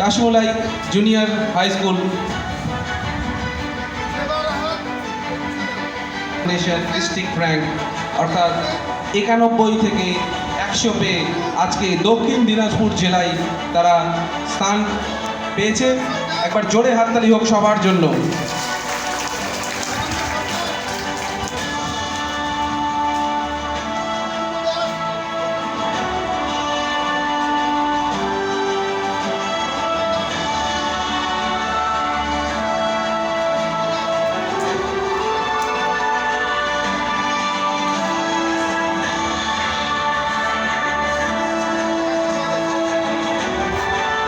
কাশমোলাই junior high school district rank অর্থাৎ 91 থেকে 100 পেয়ে আজকে দক্ষিণ দিনাজপুর জেলায় তারা স্থান পেয়েছে। একবার জোরে হাততালি হোক সবার জন্য।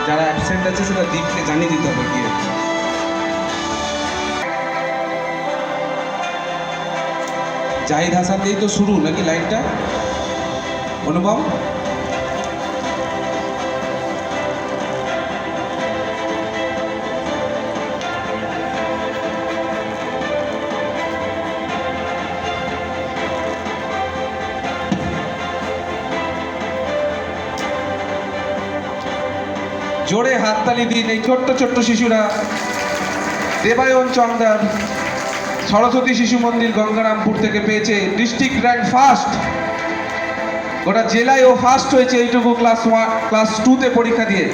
যারা অ্যাবসেন্ট আছে সেটা দীপকে জানিয়ে দিতে হবে গিয়ে। জাহিদ হাসান দিয়েই তো শুরু নাকি লাইনটা? অনুপম, জোরে হাততালি দিন এই ছোট্ট ছোট্ট শিশুরা। দেবায়ন চন্দার সরস্বতী শিশু মন্দির গঙ্গারামপুর থেকে পেয়েছে ডিস্ট্রিক্ট র্যাঙ্ক ফার্স্ট। গোটা জেলায় ও ফার্স্ট হয়েছে এইটুকু ক্লাস 2-তে পরীক্ষা দিয়ে।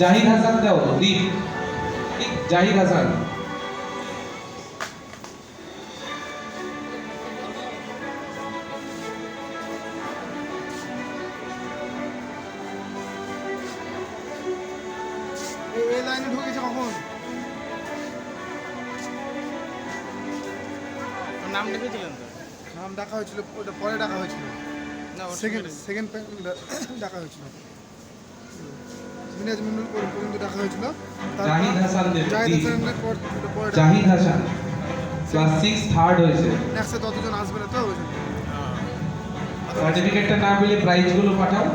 জাহিদ হাসান দাও দীপ, জাহিদ হাসান। এই লাইনে ঢুকেছে কখন? নাম লিখেছিলেন তো? নাম ডাকা হয়েছিল, ওটা পরে ডাকা হয়েছিল। না, সেকেন্ড ডাকা হয়েছিল। মিনাজ মন্ডল পর্যন্ত ডাকা হয়েছিল। জাহিদ হাসান দেব, জাহিদ হাসানের পর পরে জাহিদ হাসান ক্লাস 6 থার্ড হয়েছে। একসাথে ততজন আসবে না তো ওই জন্য। সার্টিফিকেটটা না পেলে প্রাইজগুলো পাঠাও।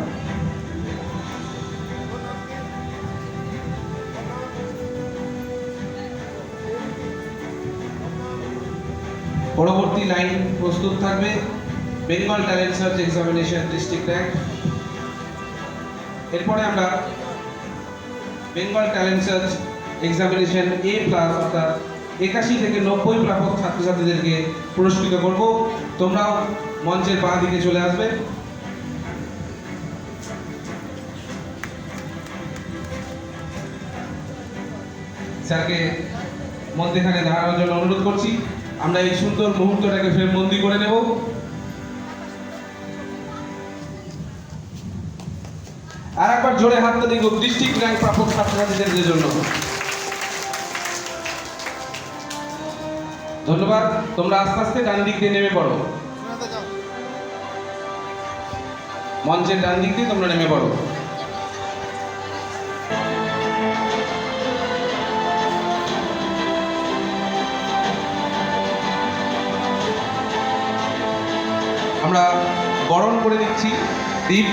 পরবর্তী লাইন প্রস্তুত থাকবে Bengal talent search examination district rank. এরপরে আমরা Bengal talent search examination A+ অর্থাৎ 81 থেকে 90 প্রাপক ছাত্রছাত্রীদেরকে পুরস্কৃত করব। তোমরাও মঞ্চের বাঁ দিকে চলে আসবে। স্যারকে মধ্যেখানে দাঁড়ানোর জন্য অনুরোধ করছি। আমরা এই সুন্দর মুহূর্তটাকে ফের বন্দি করে নেব। আর একবার জোরে হাততালি হোক ডিস্ট্রিক্ট র্যাঙ্ক প্রাপক ছাত্রছাত্রীদের জন্য। ধন্যবাদ। তোমরা আস্তে আস্তে ডান দিক দিয়ে নেমে পড়ো, শোনাতে যাও। মঞ্চের ডান দিক দিয়ে তোমরা নেমে পড়ো। আমরা বরণ করে দিচ্ছি দীপ।